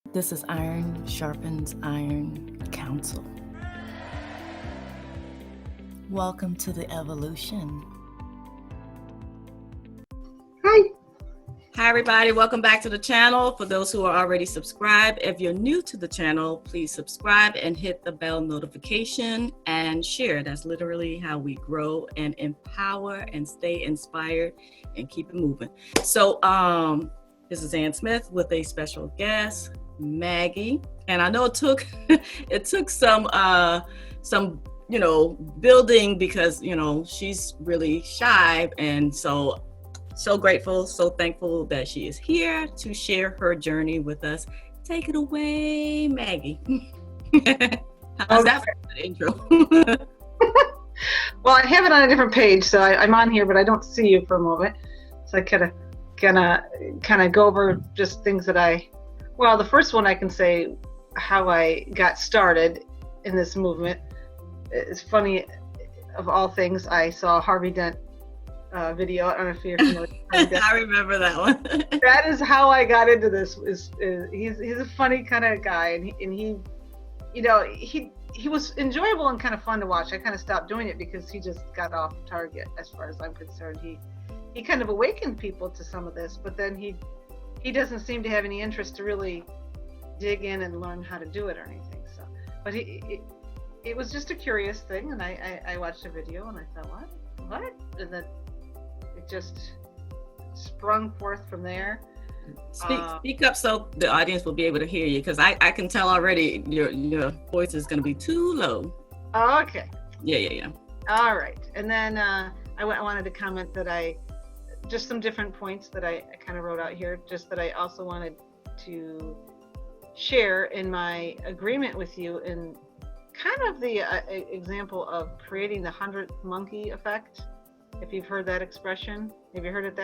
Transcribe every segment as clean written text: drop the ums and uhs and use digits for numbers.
This is Iron Sharpens Iron Council. Welcome to the evolution. Hi. Hi, everybody. Welcome back to the channel. For those who are already subscribed, if you're new to the channel, please subscribe and hit the bell notification and share. That's literally how we grow and empower and stay inspired and keep it moving. So this is Ann Smith with a special guest, Maggie. And I know it took some building because she's really shy, and so grateful, so thankful that she is here to share her journey with us. Take it away, Maggie. How's that for an intro? Well, I have it on a different page, so I'm on here, but I don't see you for a moment. So I kind of go over just things that the first one I can say how I got started in this movement. It's funny, of all things, I saw Harvey Dent video. I don't know if you're familiar with that. I remember that one. That is how I got into this. He's a funny kind of guy, and he was enjoyable and kind of fun to watch. I kind of stopped doing it because he just got off target as far as I'm concerned. He kind of awakened people to some of this, but then he doesn't seem to have any interest to really dig in and learn how to do it or anything. So, but it was just a curious thing, and I watched a video and I thought, what? And then it just sprung forth from there. Speak up so the audience will be able to hear you, because I can tell already your voice is going to be too low. Okay. Yeah. All right. And then I wanted to comment that just some different points that I kind of wrote out here, just that I also wanted to share in my agreement with you in kind of the example of creating the 100th monkey effect. If you've heard that expression, have you heard it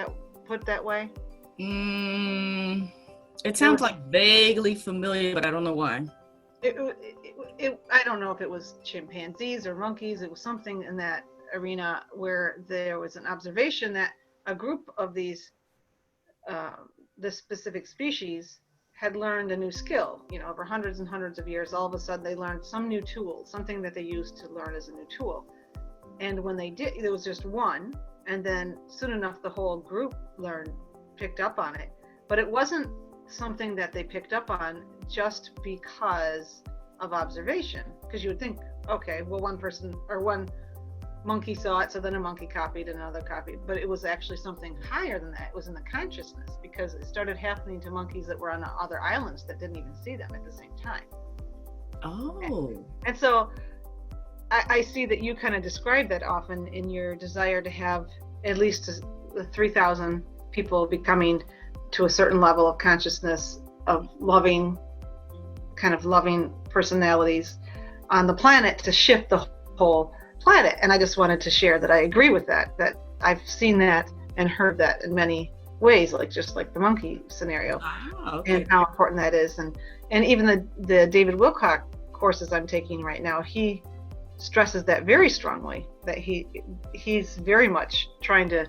put that way? It sounds like vaguely familiar, but I don't know why. I don't know if it was chimpanzees or monkeys. It was something in that arena where there was an observation that a group of this specific species had learned a new skill. Over hundreds and hundreds of years, all of a sudden they learned some new tool, something that they used to learn as a new tool. And when they did, there was just one, and then soon enough the whole group picked up on it. But it wasn't something that they picked up on just because of observation, because you would think, okay, well, one person or one monkey saw it, so then a monkey copied, another copied. But it was actually something higher than that. It was in the consciousness, because it started happening to monkeys that were on other islands that didn't even see them at the same time. Oh. And so I see that you kind of describe that often in your desire to have at least 3,000 people becoming to a certain level of consciousness of loving personalities on the planet to shift the whole planet. And I just wanted to share that I agree with that I've seen that and heard that in many ways, just like the monkey scenario. Okay. And how important that is. And even the David Wilcock courses I'm taking right now, he stresses that very strongly, that he's very much trying to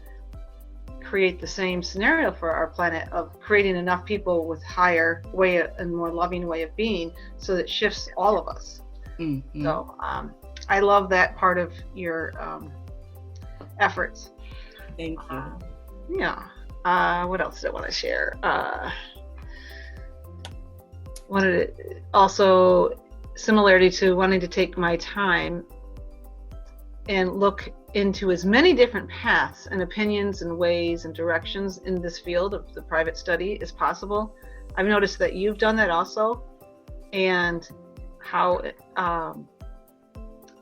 create the same scenario for our planet of creating enough people with higher way and more loving way of being, so that it shifts all of us. Mm-hmm. So I love that part of your efforts. Thank you. What else did I want to share? Wanted to also similarity to wanting to take my time and look into as many different paths and opinions and ways and directions in this field of the private study as possible. I've noticed that you've done that also, and how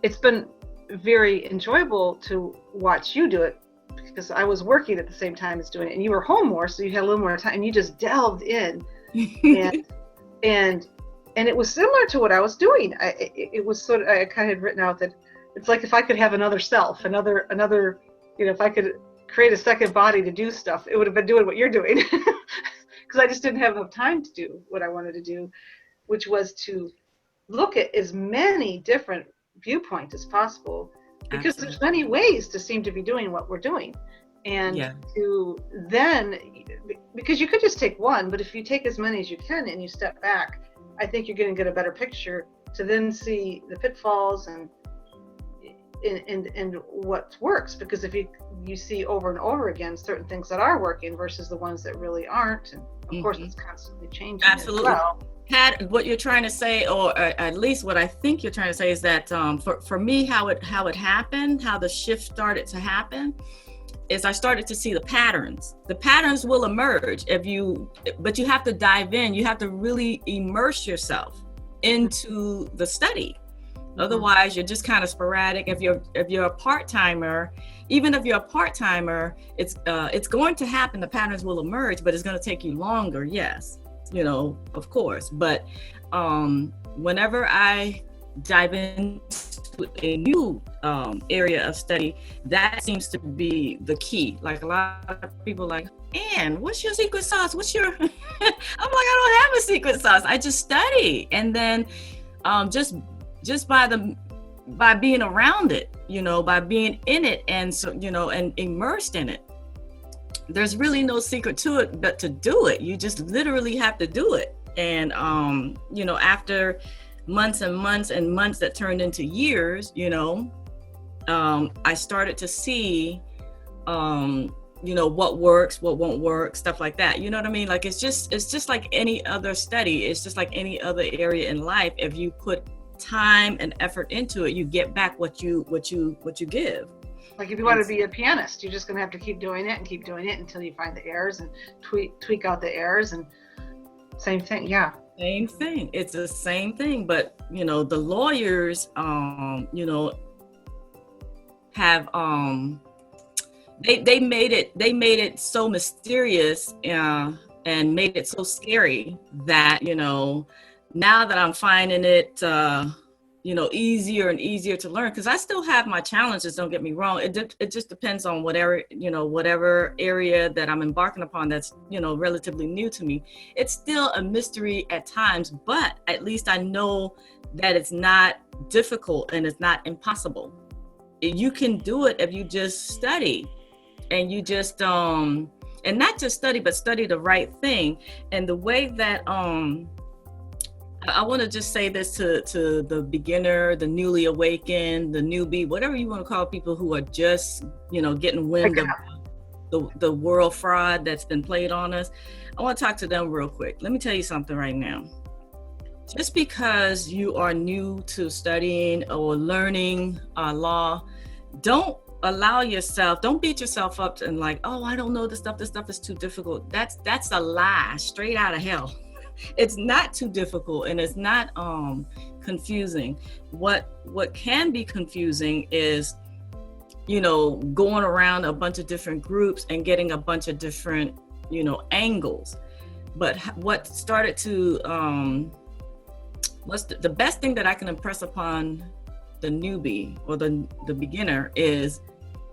it's been very enjoyable to watch you do it, because I was working at the same time as doing it, and you were home more, so you had a little more time, and you just delved in and it was similar to what I was doing. It was sort of, I kind of had written out that it's like if I could have another self, another, if I could create a second body to do stuff, it would have been doing what you're doing, because I just didn't have enough time to do what I wanted to do, which was to look at as many different viewpoints as possible, because Absolutely. There's many ways to seem to be doing what we're doing. And Yeah. to then, because you could just take one, but if you take as many as you can and you step back, I think you're going to get a better picture to then see the pitfalls and what works. Because if you see over and over again certain things that are working versus the ones that really aren't, and of course it's constantly changing. Absolutely. As well. Pat, what you're trying to say, or at least what I think you're trying to say, is that for me, how it happened, how the shift started to happen, is I started to see the patterns. The patterns will emerge but you have to dive in. You have to really immerse yourself into the study. Otherwise, you're just kind of sporadic. If you're a part-timer, even if you're a part-timer, it's going to happen. The patterns will emerge, but it's going to take you longer. Yes, of course. But whenever I dive into a new area of study, that seems to be the key. Like a lot of people like, Ann, what's your secret sauce? What's your? I'm like, I don't have a secret sauce. I just study, and then just by being around it, by being in it, and so and immersed in it. There's really no secret to it but to do it. You just literally have to do it. And after months and months and months that turned into years, I started to see what works, what won't work, stuff like that. You know what I mean? Like it's just like any other study. It's just like any other area in life. If you put time and effort into it, you get back what you give. Like if you want to be a pianist, you're just going to have to keep doing it until you find the errors and tweak out the errors. And same thing. Yeah. Same thing. It's the same thing. But, the lawyers, have, they made it so mysterious, and made it so scary that, now that I'm finding it, easier and easier to learn, because I still have my challenges, don't get me wrong. It just depends on whatever area that I'm embarking upon that's, relatively new to me. It's still a mystery at times, but at least I know that it's not difficult and it's not impossible. You can do it if you just study, and you just, and not just study, but study the right thing. And the way that, I want to just say this to the beginner, the newly awakened, the newbie, whatever you want to call people who are just, getting wind of the world fraud that's been played on us. I want to talk to them real quick. Let me tell you something right now. Just because you are new to studying or learning law, don't beat yourself up and like, oh, I don't know this stuff is too difficult. That's a lie straight out of hell. It's not too difficult, and it's not confusing. What can be confusing is, going around a bunch of different groups and getting a bunch of different, angles. But what started to what's the best thing that I can impress upon the newbie or the beginner is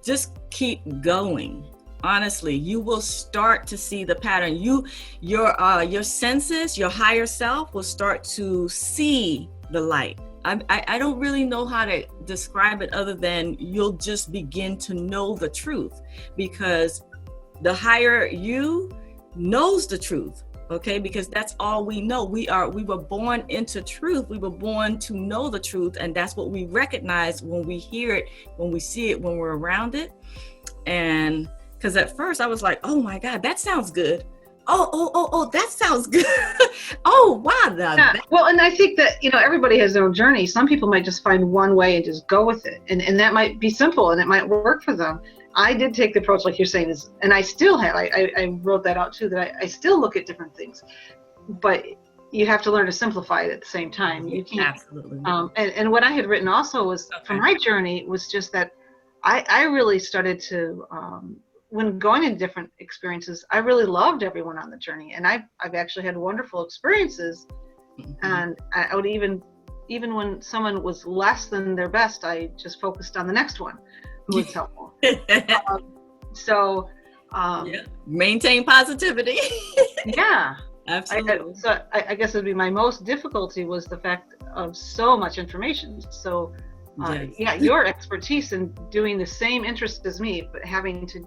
just keep going. Honestly, you will start to see the pattern. Your senses, your higher self will start to see the light. I don't really know how to describe it other than you'll just begin to know the truth, because the higher you knows the truth. Okay, because that's all we know. We were born into truth. We were born to know the truth, and that's what we recognize when we hear it, when we see it, when we're around it. And because at first I was like, oh my God, that sounds good. Oh, that sounds good. Oh, wow. Yeah. Well, and I think that, everybody has their own journey. Some people might just find one way and just go with it. And that might be simple and it might work for them. I did take the approach like you're saying, and I still have, I wrote that out too, that I still look at different things, but you have to learn to simplify it at the same time. You can't. Absolutely. And what I had written also was, from my journey, was just that I really started to, when going into different experiences, I really loved everyone on the journey, and I've actually had wonderful experiences. Mm-hmm. And I would even when someone was less than their best, I just focused on the next one who was helpful. Maintain positivity. Yeah, absolutely. I guess it'd be my most difficulty was the fact of so much information. So your expertise in doing the same interest as me, but having to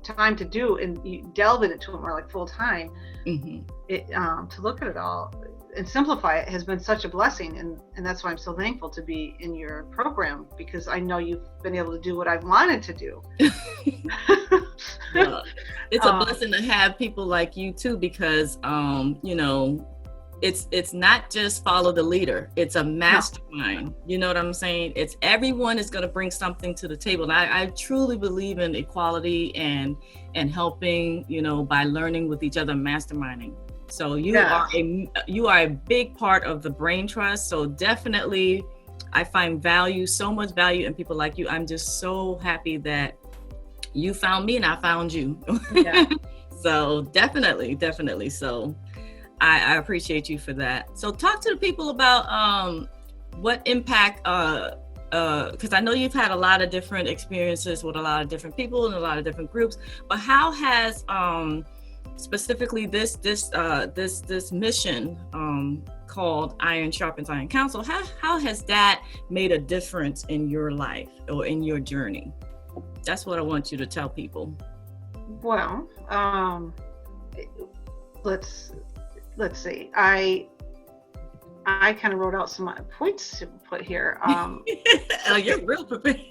time to do and you delve into it more like full time, Mm-hmm. To look at it all and simplify it has been such a blessing, and that's why I'm so thankful to be in your program, because I know you've been able to do what I've wanted to do. Well, it's a blessing to have people like you too, because you know, it's not just follow the leader, it's a mastermind. You know what I'm saying? It's everyone is going to bring something to the table, and I truly believe in equality and helping, you know, by learning with each other, masterminding. So you are a big part of the Brain Trust. So definitely I find so much value in people like you. I'm just so happy that you found me and I found you. Yeah. So definitely. So I appreciate you for that. So talk to the people about what impact, because I know you've had a lot of different experiences with a lot of different people and a lot of different groups, but how has specifically this mission called Iron Sharpens Iron Council, how has that made a difference in your life or in your journey? That's what I want you to tell people. Well, let's see. I kind of wrote out some points to put here. Oh, you're real prepared.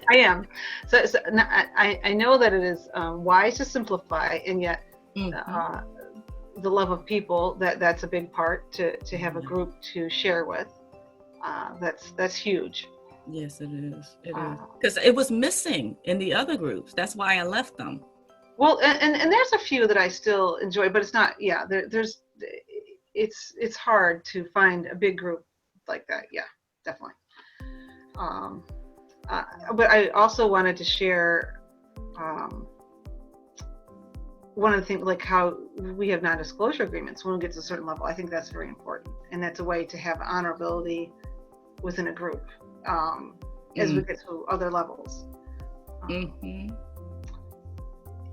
I am. So I know that it is wise to simplify, and yet the love of people, that's a big part, to have a group to share with. That's huge. Yes, it is. It is, because it was missing in the other groups. That's why I left them. Well, and there's a few that I still enjoy, but it's not. Yeah, it's hard to find a big group like that. Yeah, definitely. But I also wanted to share one of the things, like how we have non-disclosure agreements when we get to a certain level. I think that's very important, and that's a way to have honorability within a group as we get to other levels.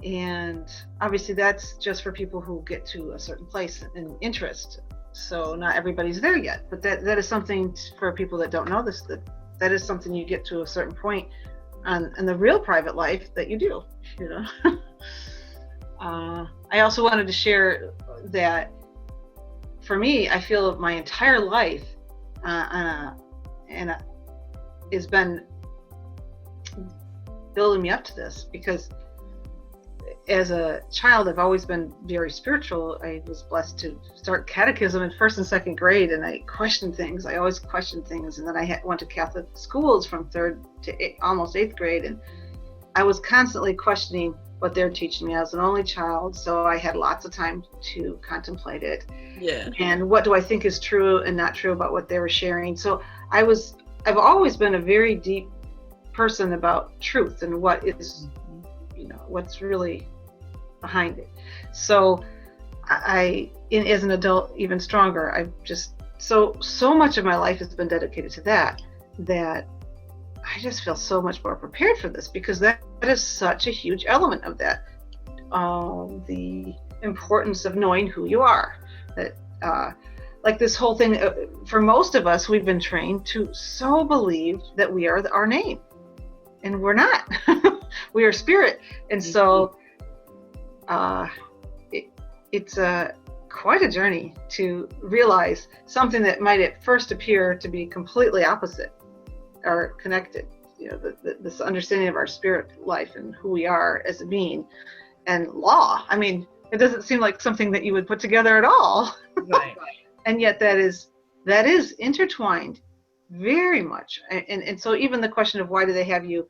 And obviously that's just for people who get to a certain place in interest. So not everybody's there yet, but that is something for people that don't know this, that is something you get to a certain point in the real private life that you do, you know. I also wanted to share that for me, I feel my entire life has been building me up to this, because as a child, I've always been very spiritual. I was blessed to start catechism in 1st and 2nd grade, and I questioned things. I always questioned things. And then I went to Catholic schools from 3rd to almost 8th grade, and I was constantly questioning what they're teaching me. I was an only child, so I had lots of time to contemplate it. Yeah. And what do I think is true and not true about what they were sharing? So I've always been a very deep person about truth and what is, you know, what's really behind it. So as an adult, even stronger, I've just so much of my life has been dedicated to that I just feel so much more prepared for this, because that is such a huge element of that. The importance of knowing who you are. That like this whole thing, for most of us, we've been trained to so believe that we are our name, and we're not. We are spirit, and so it's quite a journey to realize something that might at first appear to be completely opposite or connected. You know, this understanding of our spirit life and who we are as a being, and law. I mean, it doesn't seem like something that you would put together at all. Right. And yet that is intertwined very much. And so even the question of why do they have you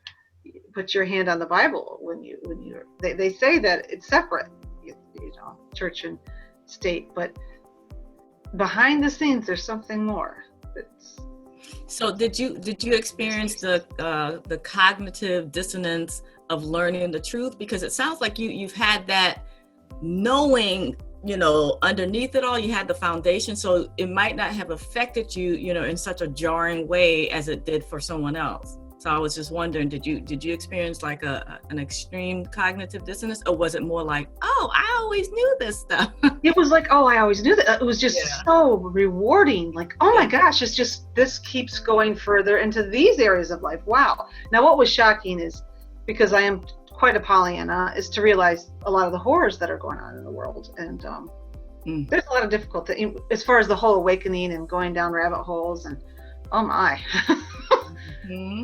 put your hand on the Bible when they say that it's separate, you know, church and state, but behind the scenes there's something more. So did you experience the cognitive dissonance of learning the truth? Because it sounds like you've had that knowing, you know, underneath it all, you had the foundation, so it might not have affected you, you know, in such a jarring way as it did for someone else. So I was just wondering, did you experience like an extreme cognitive dissonance, or was it more like, oh, I always knew this stuff? It was like, oh, I always knew that. It was just so rewarding. Like, oh my gosh, it's just, this keeps going further into these areas of life. Wow. Now, what was shocking is, because I am quite a Pollyanna, is to realize a lot of the horrors that are going on in the world. And there's a lot of difficulty as far as the whole awakening and going down rabbit holes, and oh my.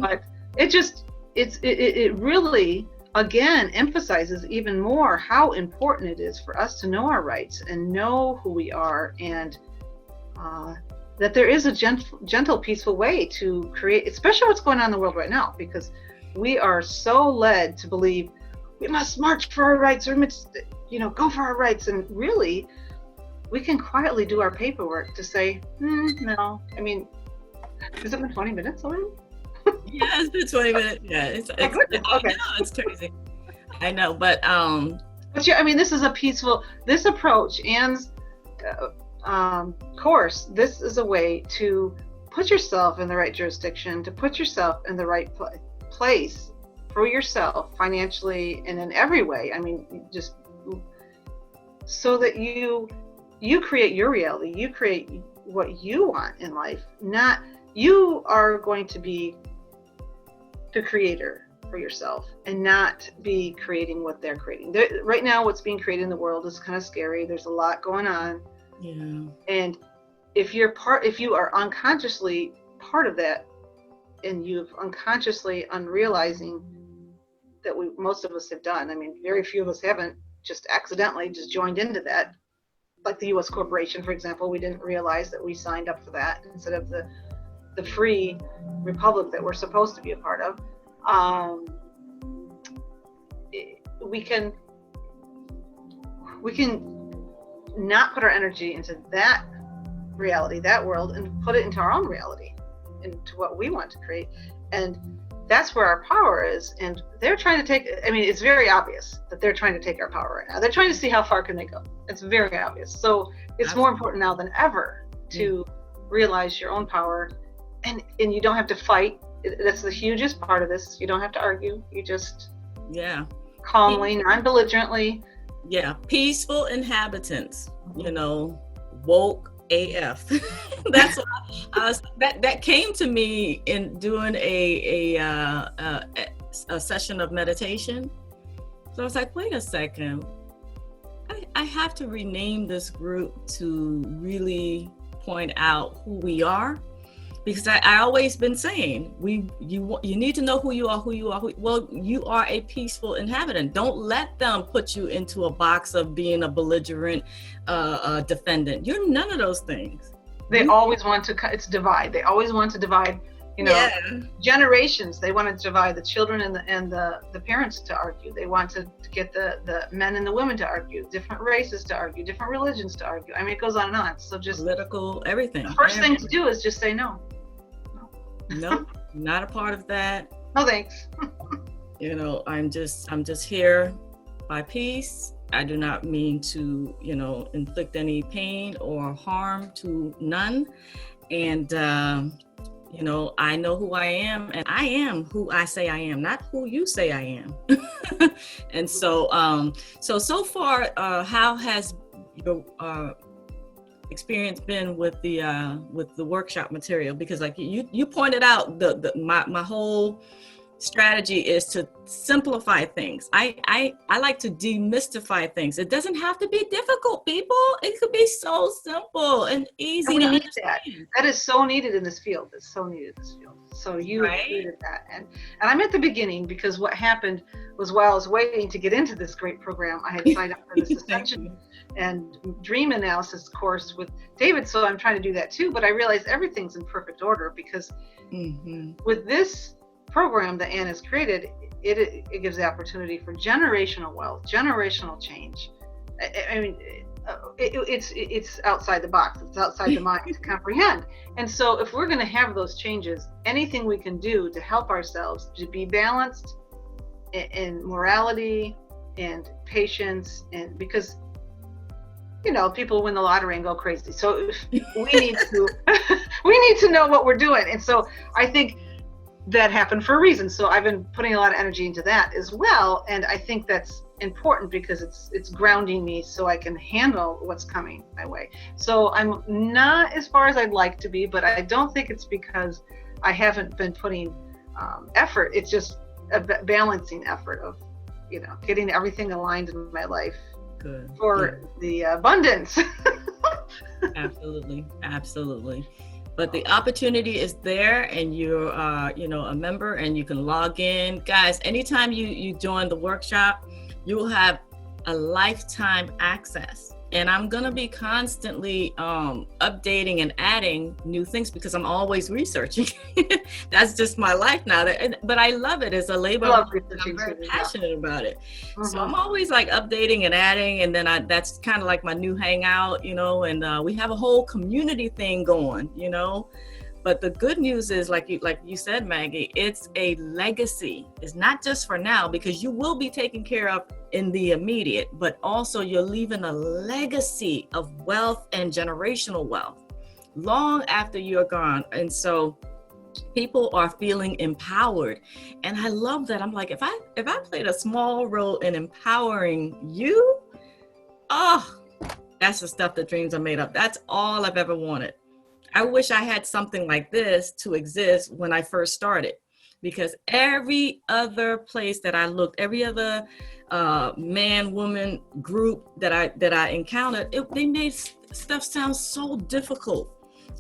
But it really, again, emphasizes even more how important it is for us to know our rights and know who we are, and that there is a gentle, peaceful way to create, especially what's going on in the world right now, because we are so led to believe we must march for our rights, or go for our rights, and really, we can quietly do our paperwork to say, no. I mean, has it been 20 minutes already? Yeah, it's been 20 minutes. Yeah, it's okay. I know, it's crazy. I know, but yeah, I mean, this is a peaceful, this approach, Anne's course, this is a way to put yourself in the right jurisdiction, to put yourself in the right place for yourself, financially and in every way. I mean, just so that you create your reality, you create what you want in life. Not, you are going to be the creator for yourself and not be creating what they're creating. Right now, what's being created in the world is kind of scary. There's a lot going on. Yeah. And if you are unconsciously part of that, and you've unconsciously unrealizing that most of us have done. I mean, very few of us haven't just accidentally just joined into that. Like the U.S. corporation, for example, we didn't realize that we signed up for that instead of the free republic that we're supposed to be a part of. We can not put our energy into that reality, that world, and put it into our own reality, into what we want to create. And that's where our power is. And they're trying to take, I mean, it's very obvious that they're trying to take our power right now. They're trying to see how far can they go. It's very obvious. So it's more important now than ever to realize your own power, and you don't have to fight. That's the hugest part of this. You don't have to argue. You just calmly, non-belligerently. Yeah, peaceful inhabitants, woke AF. That's what that came to me in doing a session of meditation. So I was like, wait a second, I have to rename this group to really point out who we are, because I always been saying you need to know who you are. Well, you are a peaceful inhabitant. Don't let them put you into a box of being a belligerent defendant. You're none of those things. They always want to. It's divide. They always want to divide. Generations. They want to divide the children and the parents to argue. They want to get the men and the women to argue, different races to argue, different religions to argue. I mean, it goes on and on. So just political everything. The first thing to do is just say no. No, not a part of that. No thanks. I'm just here by peace. I do not mean to, inflict any pain or harm to none. And I know who I am, and I am who I say I am, not who you say I am. And so far, how has your experience been with the workshop material? Because like you pointed out, my whole strategy is to simplify things. I like to demystify things. It doesn't have to be difficult, people. It could be so simple and easy to understand. That is so needed in this field. It's so needed in this field. So you included that. And I'm at the beginning, because what happened was, while I was waiting to get into this great program, I had signed up for this Ascension and Dream Analysis course with David. So I'm trying to do that too, but I realized everything's in perfect order, because with this program that Anne has created, it gives the opportunity for generational wealth, generational change. I mean, it's outside the box. It's outside the mind to comprehend. And so if we're going to have those changes, anything we can do to help ourselves to be balanced in morality and patience, and because people win the lottery and go crazy. So we need to know what we're doing. And so I think that happened for a reason. So I've been putting a lot of energy into that as well. And I think that's important, because it's grounding me so I can handle what's coming my way. So I'm not as far as I'd like to be, but I don't think it's because I haven't been putting effort. It's just a balancing effort of, getting everything aligned in my life Good. for the abundance. Absolutely. Absolutely. But the opportunity is there, and you're, a member, and you can log in. Guys, anytime you join the workshop, you will have a lifetime access. And I'm going to be constantly updating and adding new things because I'm always researching. That's just my life now. But I love it as a labor. I'm very passionate about it. Mm-hmm. So I'm always like updating and adding. And then that's kind of like my new hangout, and we have a whole community thing going, But the good news is, like you said, Maggie, it's a legacy. It's not just for now, because you will be taken care of in the immediate, but also you're leaving a legacy of wealth and generational wealth long after you're gone. And so people are feeling empowered. And I love that. I'm like, if I played a small role in empowering you, that's the stuff that dreams are made of. That's all I've ever wanted. I wish I had something like this to exist when I first started, because every other place that I looked, every other man-woman group that I encountered, they made stuff sound so difficult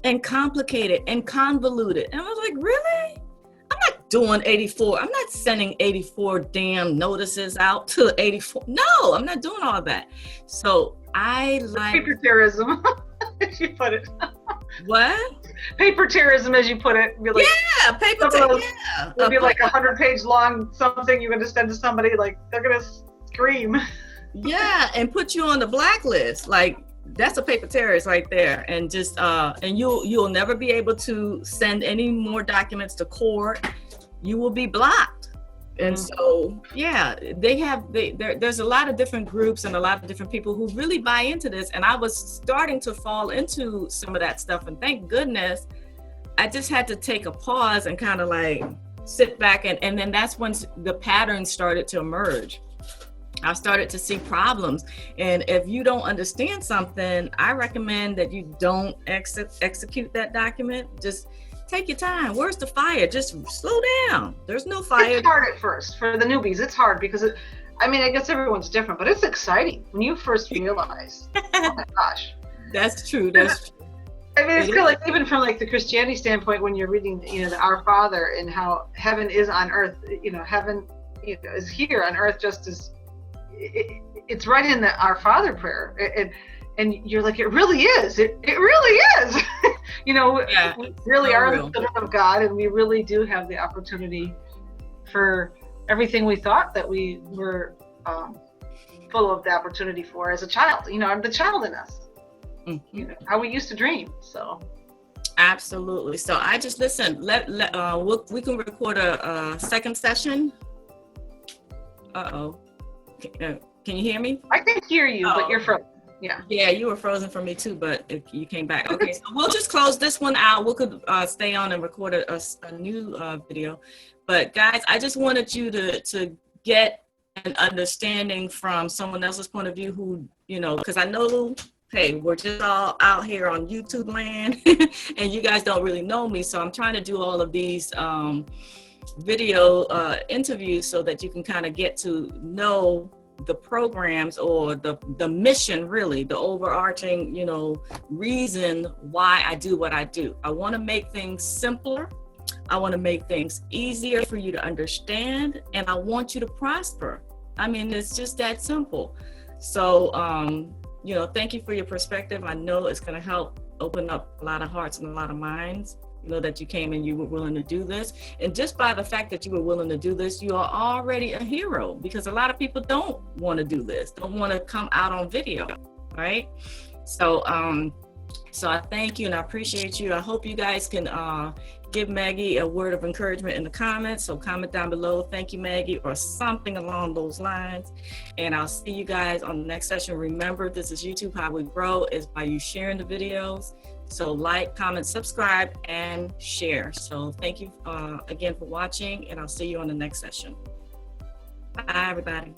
and complicated and convoluted. And I was like, really? I'm not doing 84. I'm not sending 84 damn notices out to 84. No, I'm not doing all that. So I like paper terrorism, as you put it. What? Paper terrorism, as you put it. Really. Yeah, paper terrorism. Yeah. It'd be like 100-page long something you're going to send to somebody, like they're going to scream. Yeah, and put you on the blacklist. Like, that's a paper terrorist right there. And just and you'll never be able to send any more documents to court. You will be blocked. And so, yeah, there's a lot of different groups and a lot of different people who really buy into this. And I was starting to fall into some of that stuff. And thank goodness, I just had to take a pause and kind of like sit back. And then that's when the patterns started to emerge. I started to see problems. And if you don't understand something, I recommend that you don't execute that document. Just take your time. Where's the fire? Just slow down. There's no fire. It's hard at first for the newbies. It's hard because I guess everyone's different, but it's exciting when you first realize. Oh my gosh. That's true. That's true. I mean, it's kind of like, even from like the Christianity standpoint, when you're reading, the Our Father and how heaven is on earth. Heaven, is here on earth, just as it's right in the Our Father prayer. And you're like, it really is. It really is. Yeah, we really are the children of God, and we really do have the opportunity for everything we thought that we were full of the opportunity for as a child. I'm the child in us. Mm-hmm. How we used to dream. So. Absolutely. So I just listen. We can record a second session. Can you hear me? I can hear you, but you're frozen. Yeah, you were frozen for me too, but you came back. Okay, so we'll just close this one out. We could stay on and record a new video. But guys, I just wanted you to get an understanding from someone else's point of view who, because I know, hey, we're just all out here on YouTube land and you guys don't really know me. So I'm trying to do all of these video interviews so that you can kind of get to know the programs or the mission, really, the overarching, reason why I do what I do. I want to make things simpler. I want to make things easier for you to understand, and I want you to prosper. I mean, it's just that simple. So, thank you for your perspective. I know it's going to help open up a lot of hearts and a lot of minds. That you came and you were willing to do this. And just by the fact that you were willing to do this, you are already a hero, because a lot of people don't want to do this, don't want to come out on video, right? So I thank you and I appreciate you. I hope you guys can give Maggie a word of encouragement in the comments. So comment down below, thank you, Maggie, or something along those lines. And I'll see you guys on the next session. Remember, this is YouTube. How we grow is by you sharing the videos. So like, comment, subscribe, and share. So thank you again for watching, and I'll see you on the next session. Bye, everybody.